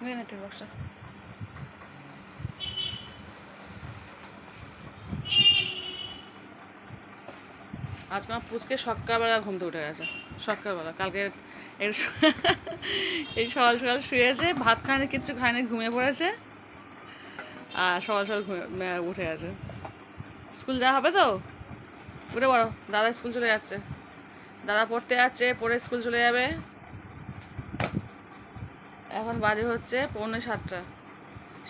নিয়ে নে টিফিন বক্সটা। আজকে আমার পুচকে সকালবেলা ঘুম থেকে উঠে গেছে, সকালবেলা। কালকে এই সকাল সকাল শুয়েছে, ভাত খায়নি, কিচ্ছু খায়নি, ঘুমিয়ে পড়েছে, আর সকাল সকাল উঠে গেছে। স্কুল যাওয়া হবে তো, উঠে পড়ো। দাদা স্কুল চলে যাচ্ছে, দাদা পড়তে যাচ্ছে, পড়ে স্কুল চলে যাবে। এখন বাজে হচ্ছে 6:45,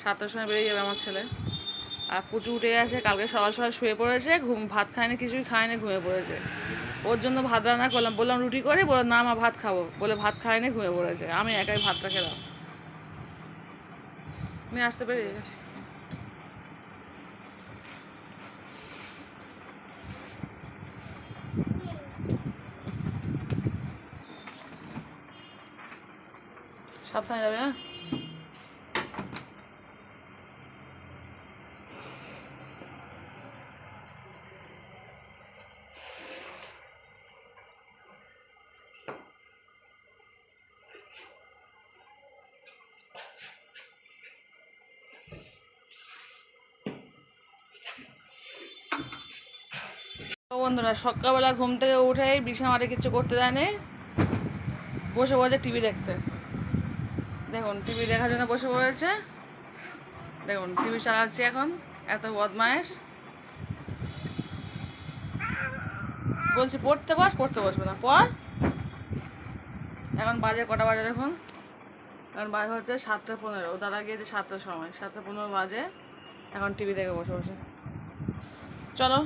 7টার সময় বেরিয়ে যাবে আমার ছেলে। আর পুচু উঠে গেছে, কালকে সকাল সকাল শুয়ে পড়েছে, ভাত খায়নি, কিছুই খায়নি, ঘুমিয়ে পড়েছে। ওর জন্য ভাত রান্না করলাম, বললাম রুটি করে, বললাম না মা ভাত খাবো, বলে ভাত খায়নি, ঘুমিয়ে পড়েছে। আমি একাই ভাতটা খেলাম, নিয়ে আসতে পেরে গেছি। সাবধানে যাবে, হ্যাঁ। বন্ধুরা, সকালবেলা ঘুম থেকে উঠেই বিছানা মাঠে কিছু করতে দেয়নি, বসে পড়েছে টিভি দেখতে। দেখুন টিভি দেখার জন্য বসে পড়েছে, দেখুন টিভি চালাচ্ছে এখন, এত বদমায়েশ। বলছি পড়তে বস, পড়তে বসবে না, পড়। এখন বাজে কটা বাজে দেখুন, এখন বাজে হচ্ছে 7:15। দাদা গিয়েছে 7টার সময়, 7:15 বাজে, এখন টিভি দেখে বসে বসে। চলো,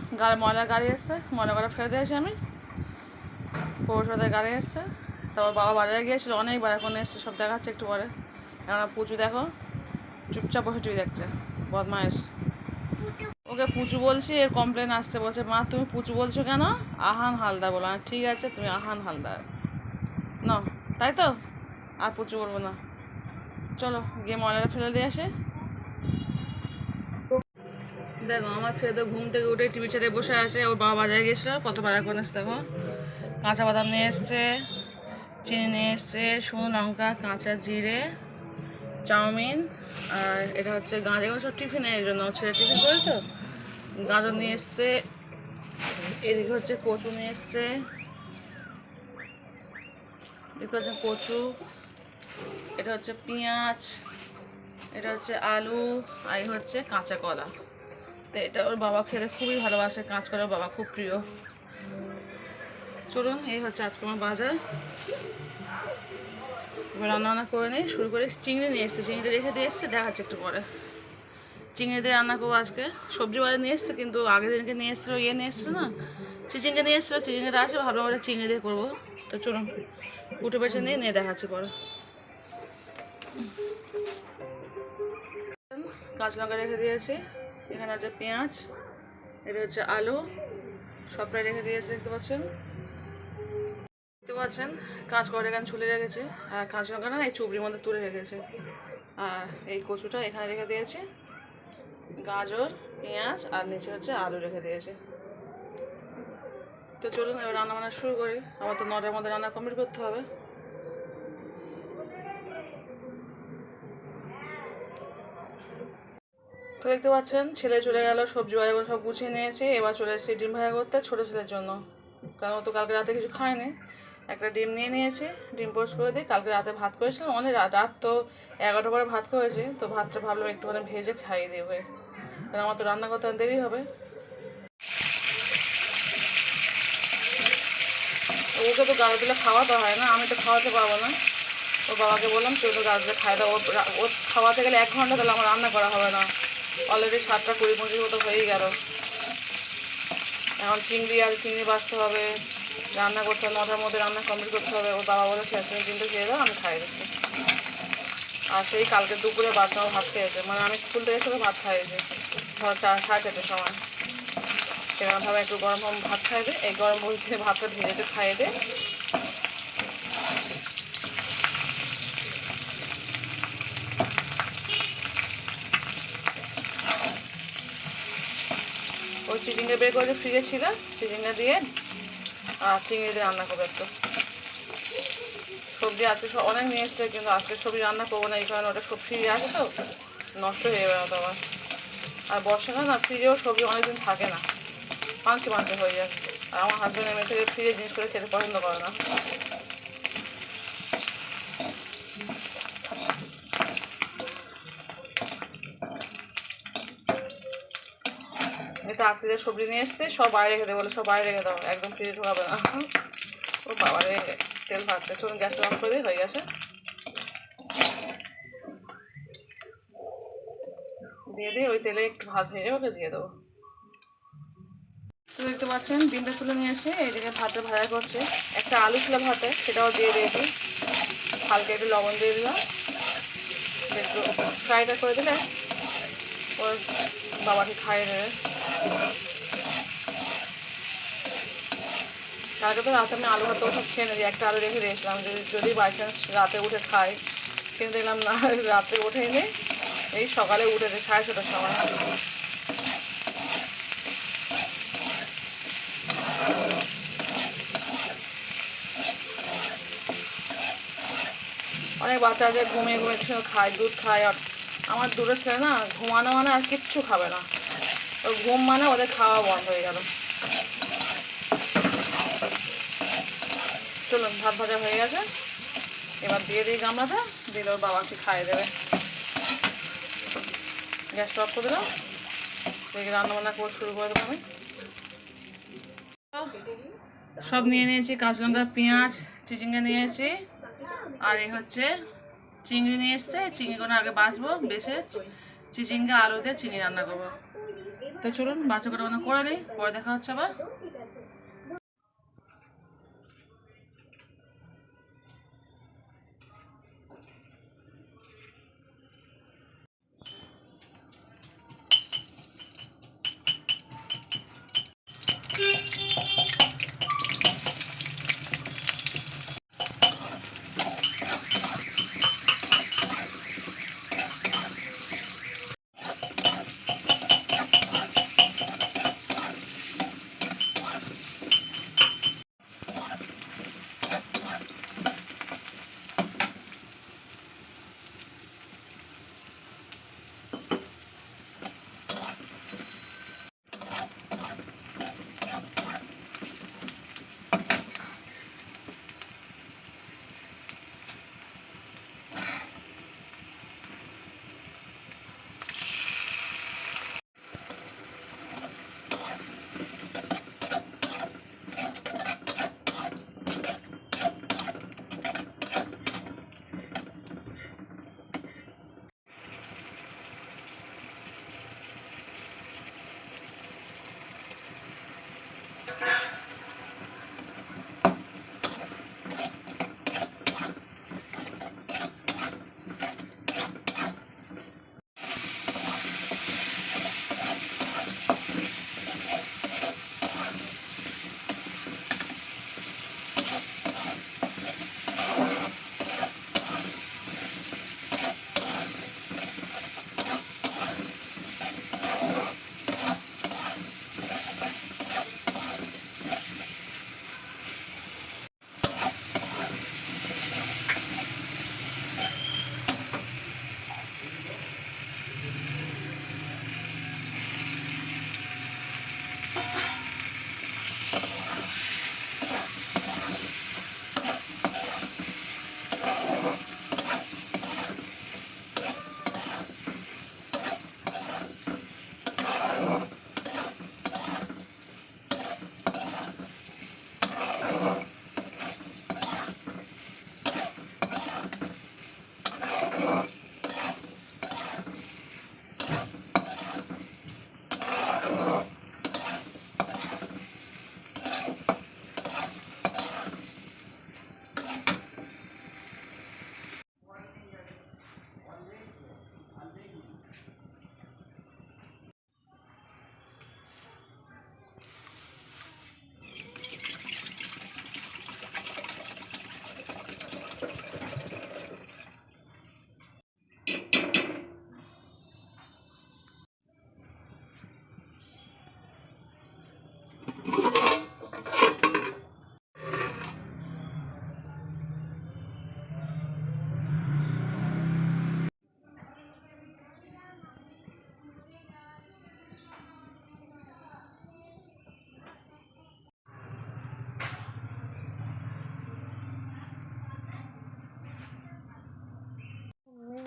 ময়লা গাড়ি এসছে, ময়লা কটা ফেলে দিয়েছি আমি, পৌরসভাতে গাড়ি এসছে। তারপর বাবা বাজারে গিয়েছিলো অনেকবার, এখন এসছে, সব দেখাচ্ছে একটু পরে। এখন পুচু দেখো চুপচাপ বসে টিভি দেখছে, বদমায়েশ। ওকে পুচু বলছি, এর কমপ্লেন আসছে, বলছে মা তুমি পুচু বলছো কেন? আহান হালদার বলো। ঠিক আছে, তুমি আহান হালদার ন, তাই তো, আর পুচু বলবো না। চলো গিয়ে ময়লাটা ফেলে দিয়ে আসে। দেখো আমার ছেলে তো ঘুম থেকে উঠে টিভি ছেড়ে বসে আছে, ওর বাবা বাজারে গিয়েছিলো, কত বাজার করে এসছে দেখো। কাঁচা বাদাম নিয়ে এসছে, চিনি নিয়ে এসছে, শুকনো লঙ্কা, কাঁচা জিরে, চাউমিন, আর এটা হচ্ছে গাঁজর, সব টিফিনের জন্য, ছেলে টিফিন করে তো। গাজর নিয়ে এসছে, এদিকে হচ্ছে কচু নিয়ে এসছে, দেখতে হচ্ছে কচু, এটা হচ্ছে পেঁয়াজ, এটা হচ্ছে আলু, আর এই হচ্ছে কাঁচা কলা। তো এটা ওর বাবা খেতে খুবই ভালোবাসে, কাঁচা কলা বাবা খুব প্রিয়। চলুন, এই হচ্ছে আজকে আমার বাজার। এবার রান্না করে নিই, শুরু করে। চিংড়ি নিয়ে এসছে, চিংড়িটা রেখে দিয়ে এসছে, দেখাচ্ছে একটু পরে। চিংড়ি দিয়ে রান্না করবো আজকে। সবজি বাজার নিয়ে এসছে, কিন্তু আগের দিনকে নিয়ে এসছিলো, নিয়ে এসছিলো না, চিচিঙ্গা নিয়ে এসছিলো, চিচিঙ্গাটা আছে, ভাবলাম ওটা চিংড়ি দিয়ে করবো। তো চলুন উঠে বেছে নিয়ে দেখাচ্ছি পরে। কাঁচা লঙ্কা রেখে দিয়েছি, এখানে আছে পেঁয়াজ, এটা হচ্ছে আলু, সবটাই রেখে দিয়েছি, দেখতে পাচ্ছেন। কাঁচকলা এখানে ছুলে রেখেছি, আর কাঁচা লঙ্কা না এই চুবড়ির মধ্যে তুলে রেখেছি, আর এই কচুটা এখানে রেখে দিয়েছি, গাজর, পেঁয়াজ, আর নিচে হচ্ছে আলু রেখে দিয়েছি। তো চলুন এবার রান্না বান্না শুরু করি, আমার তো 9টার মধ্যে রান্না কমপ্লিট করতে হবে। তো দেখতে পাচ্ছেন ছেলে চলে গেল, সবজি বাজারগুলো সব গুছিয়ে নিয়েছি, এবার চলে এসেছি ডিম ভাজা করতে ছোটো ছেলের জন্য, কারণ ও তো কালকে রাতে কিছু খায়নি। একটা ডিম নিয়ে নিয়েছি, ডিম পোস্ট করে দিই। কালকে রাতে ভাত করেছিলাম অনেক রাত তো 11টা করে ভাত করেছি, তো ভাতটা ভাবলাম একটুখানি ভেজে খাইয়ে দেবে, কারণ আমার তো রান্না করতে দেরি হবে। ওকে তো গাড়ি দিলে খাওয়াতে হয় না, আমি তো খাওয়াতে পারবো না। ওর বাবাকে বললাম তুই তো গাছ দিয়ে খাই দাও, ওর খাওয়াতে গেলে 1 ঘন্টা, তাহলে আমার রান্না করা হবে না। অলরেডি 7:20 মতো হয়েই গেল। এখন চিংড়ি বাছতে হবে, রান্না করতে হবে, 9টার মধ্যে রান্না কমপ্লিট করতে হবে। ওর বাবা বলে তুমি কিন্তু খেয়ে দাও, আমি খাইয়ে দিচ্ছি। আর সেই কালকে দুপুরে বাচ্চাও ভাত খেয়েছে, মানে আমি স্কুল থেকে এসে ভাত খাইয়েছি, ধর 4:30টার সময়। সেরকমভাবে একটু গরম গরম ভাত খাইবে, এই গরম বলছে ভাতটা ভেজে খাইয়ে দে। ওই চিচিঙ্গা বের করে ফ্রিজে ছিল, চিচিঙ্গা দিয়ে আর চিংড়ি দিয়ে রান্না করবে একটু। সবজি আজকে অনেক নিয়ে এসছে, কিন্তু আজকে সবজি রান্না করবো না, এই কারণে ওটা সব ফ্রিজে আছে তো নষ্ট হয়ে যাবে না তো আবার। আর বর্ষাকাল না ফ্রিজেও সবজি অনেকদিন থাকে না, পাঁচটি পাঁচটি হয়ে যায়। আর আমার হাজব্যান্ড এমনি থেকে ফ্রিজে জিনিস করে খেতে পছন্দ করে না। এটা আত্মীয়দের সবজি নিয়ে এসছে, সব বাইরে রেখে দেবো বলে সব বাইরে রেখে দাও, একদম ফ্রিজে ঢোকাবে না। ও বাবারে তেল ভাজছে, চলুন গ্যাস অফ করে হয়ে গেছে। দিয়ে দিয়ে ওই তেলে একটু ভাত ভেজে ওকে দিয়ে দেবো। তো দেখতে পাচ্ছেন ডিমটা তুলে নিয়ে এসে এইদিকে ভাতে ভাজা করছে। একটা আলু ছিল ভাতে, সেটাও দিয়ে দিয়েছি, হালকা একটু লবণ দিয়ে দিলাম, একটু ফ্রাইটা করে দিলে ওর বাবাকে খাইয়ে দেবে। কালকে তো রাতে আমি আলু ভাত সব খেয়ে নিয়েছি, একটা আলু রেখে দিয়েছিলাম যদি বাই চান্স রাতে উঠে খাই, কিন্তু দেখলাম না, রাতে উঠেই নেই, এই সকালে উঠেছে 6:30টার সময়। অনেক বাচ্চাদের ঘুমিয়ে ঘুমিয়ে খায়, দুধ খায়, আর আমার দুটো ছেলে না ঘুমানো মানে আর কিচ্ছু খাবে না, তো ঘুম মানে ওদের খাওয়া বন্ধ হয়ে গেল। চলুন ভাত ভাজা হয়ে গেছে, এবার দিয়ে দিই গামলাটা, দিলে ওর বাবাকে খাইয়ে দেবে। গ্যাসটা অফ করে দিলাম, দেখি রান্নাবান্না করে শুরু করে দেবো আমি। সব নিয়ে নিয়েছি, কাঁচা লঙ্কা, পেঁয়াজ, চিচিঙ্গা নিয়েছি, আর এই হচ্ছে চিংড়ি নিয়ে এসছে। চিংড়িগুলো আগে বাছবো, বেছে চিচিঙ্গা আলু দিয়ে চিংড়ি রান্না করবো। তো চলুন বাচ্চা করে রান্না করে নিই, পরে দেখা হচ্ছে আবার।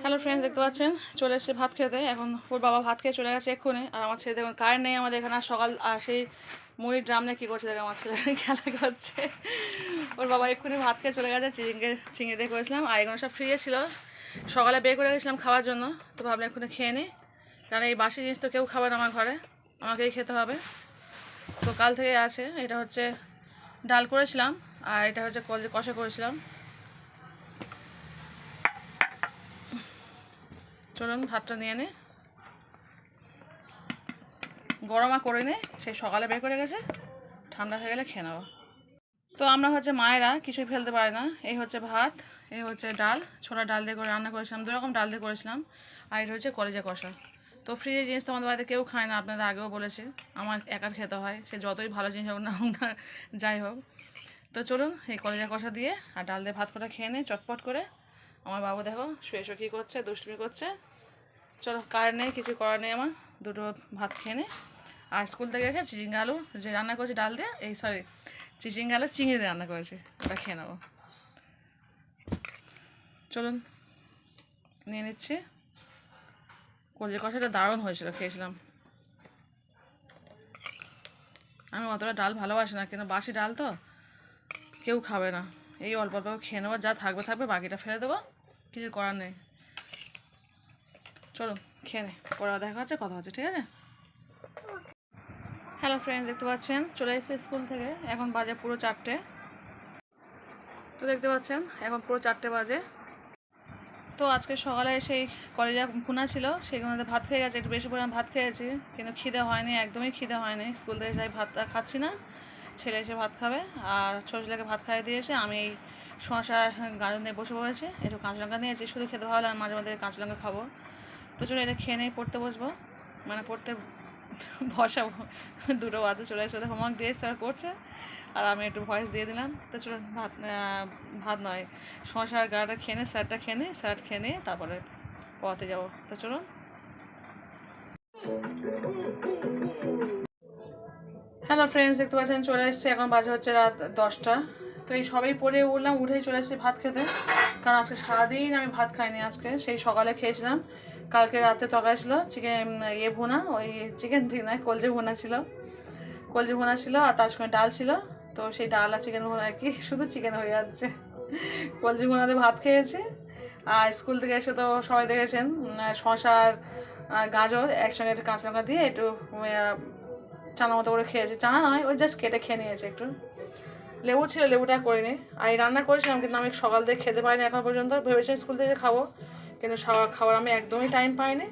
হ্যালো ফ্রেন্ডস, দেখতে পাচ্ছেন চলে এসেছে ভাত খেতে। এখন ওর বাবা ভাত খেয়ে চলে গেছে এক্ষুনি। আর আমার ছেলে দেখুন কারেন্ট নেই আমাদের এখানে। সকাল সেই মুড়ির ড্রাম নিয়ে কী করছে দেখো, আমার ছেলে খেলা করছে। ওর বাবা এক্ষুনি ভাত খেয়ে চলে গেছে। চিংড়ি দিয়ে করেছিলাম আর এগুলো সব ফ্রিয়ে ছিল, সকালে বের করে গেছিলাম খাওয়ার জন্য। তো ভাবলাম এক্ষুনি খেয়ে নিই, কারণ এই বাসি জিনিস তো কেউ খাবে না আমার ঘরে, আমাকেই খেতে হবে। তো কাল থেকে আছে। এটা হচ্ছে ডাল করেছিলাম আর এটা হচ্ছে কষা করেছিলাম। চলুন ভাতটা নিয়ে নে, গরমা করে নে, সেই সকালে বের করে গেছে, ঠান্ডা হয়ে গেলে খেয়ে নেবো। তো আমরা হচ্ছে মায়েরা কিছুই ফেলতে পারি না। এই হচ্ছে ভাত, এই হচ্ছে ডাল, ছোলা ডাল দিয়ে করে রান্না করেছিলাম, দুরকম ডাল দিয়ে করেছিলাম। আর এটা হচ্ছে কলেজা কষা। তো ফ্রিজের জিনিস তো আমাদের বাড়িতে কেউ খায় না, আপনাদের আগেও বলেছি। আমার একার খেতে হয়, সে যতই ভালো জিনিস হোক না হোক না, যাই হোক। তো চলুন এই কলেজা কষা দিয়ে আর ডাল দিয়ে ভাত কটা খেয়ে নিই চটপট করে। আমার বাবু দেখো শুয়ে শুয়ে কী করছে, দুষ্টুমি করছে। চলো, কার নেই, কিছু করার নেই, আমার দুটো ভাত খেয়ে নে। আর স্কুল থেকে এসে চিচিঙ্গা আলু যে রান্না করেছি ডাল দিয়ে, চিচিঙ্গা আলু চিংড়ি দিয়ে রান্না করেছি, ওটা খেয়ে নেবো। চলুন নিয়ে নিচ্ছি। কলজে কষাটা দারুণ হয়েছিল, খেয়েছিলাম। আমি অতটা ডাল ভালোবাসি না, কিন্তু বাসি ডাল তো কেউ খাবে না। এই অল্প অল্প খেয়ে নেবো, যা থাকবে বাকিটা ফেলে দেবো, কিছু করার নেই। চলো খেয়ে নে, পরে দেখা হচ্ছে, কথা হচ্ছে, ঠিক আছে? হ্যালো ফ্রেন্ডস, দেখতে পাচ্ছেন চলে এসেছে স্কুল থেকে। এখন বাজে পুরো 4টে। তো দেখতে পাচ্ছেন এখন পুরো 4টে বাজে। তো আজকে সকালে সেই কলেজে ভুনা ছিল, সেগুলোতে ভাত খেয়ে গেছে, একটু বেশি পরিমাণ ভাত খেয়েছি, কিন্তু খিদে হয়নি, একদমই খিদে হয়নি। স্কুল থেকে যাই ভাত খাচ্ছি না, ছেলে এসে ভাত খাবে। আর ছোটো ছেলেকে ভাত খাইয়ে দিয়েছে, আমি এই শসা গাজর নিয়ে বসে পড়েছি, একটু কাঁচা লঙ্কা নিয়েছি, শুধু খেতে ভালো লাগে, মাঝে মাঝে কাঁচা লঙ্কা খাবো। তো চলো এটা খেয়ে নিয়ে পড়তে বসবো, মানে পড়তে বসাবো। 2টো বাজে, চলে এসে হোমওয়ার্ক দিয়ে স্যার করছে আর আমি একটু ভয়েস দিয়ে দিলাম। তো চলো ভাত নয়, শসার গাটা খেয়ে নে, স্যারটা খেয়ে নে, স্যালাড খেয়ে নিয়ে তারপরে পড়াতে যাবো। তো চলুন। হ্যালো ফ্রেন্ডস, দেখতে পাচ্ছেন চলে এসেছি, এখন বাজে হচ্ছে রাত 10টা। তো এই সবাই পড়ে উঠলাম, উঠেই চলে এসেছি ভাত খেতে, কারণ আজকে সারাদিন আমি ভাত খাইনি। আজকে সেই সকালে খেয়েছিলাম, কালকে রাতে তরকারি ছিল চিকেন ভুনা, ওই চিকেন ঠিক নয়, কলজে ভুনা ছিল আর তার সঙ্গে ডাল ছিল। তো সেই ডাল আর চিকেন ভুনা কি শুধু চিকেন হয়ে যাচ্ছে। কলজে ভুনাতে ভাত খেয়েছি। আর স্কুল থেকে এসে তো সবাই দেখেছেন শসা আর গাজর একসঙ্গে একটু কাঁচা লঙ্কা দিয়ে একটু চানা মতো করে খেয়েছি। চানা নয়, ওই জাস্ট কেটে খেয়ে নিয়েছি। একটু লেবু ছিল, লেবুটা করিনি। আর এই রান্না করেছিলাম, কিন্তু আমি সকাল থেকে খেতে পারিনি এখন পর্যন্ত। ভেবেছিলাম স্কুল থেকে খাবো, কিন্তু খাওয়ার আমি একদমই টাইম পাইনি।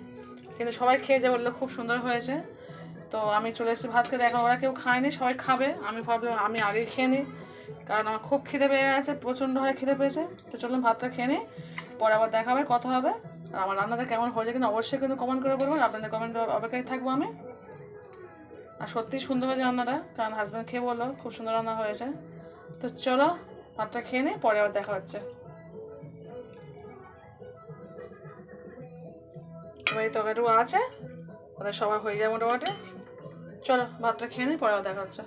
কিন্তু সবাই খেয়ে যে বললো খুব সুন্দর হয়েছে। তো আমি চলে এসেছি ভাত খেতে, এখন ওরা কেউ খায়নি, সবাই খাবে। আমি ভাবলাম আমি আগে খেয়ে নিই, কারণ আমার খুব খিদে পেয়ে গেছে, প্রচণ্ড হারে খিদে পেয়েছে। তো চলুন ভাতটা খেয়ে নিই, পরে আবার দেখা হবে, কথা হবে। আর আমার রান্নাটা কেমন হয়েছে কিন্তু অবশ্যই কিন্তু কমেন্ট করে বলবেন, আপনাদের কমেন্ট অপেক্ষায় থাকবো আমি। আর সত্যিই সুন্দর হয়েছে রান্নাটা, কারণ হাজব্যান্ড খেয়ে বললো খুব সুন্দর রান্না হয়েছে। তো চলো ভাতটা খেয়ে নিই, পরে আবার দেখা হচ্ছে। এই তরকারিটুকু আছে, ওদের সবার হয়ে যায় মোটামুটি। চলো ভাতটা খেয়ে নিই, পরে আবার দেখা হচ্ছে।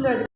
সুন্দর হয়েছে।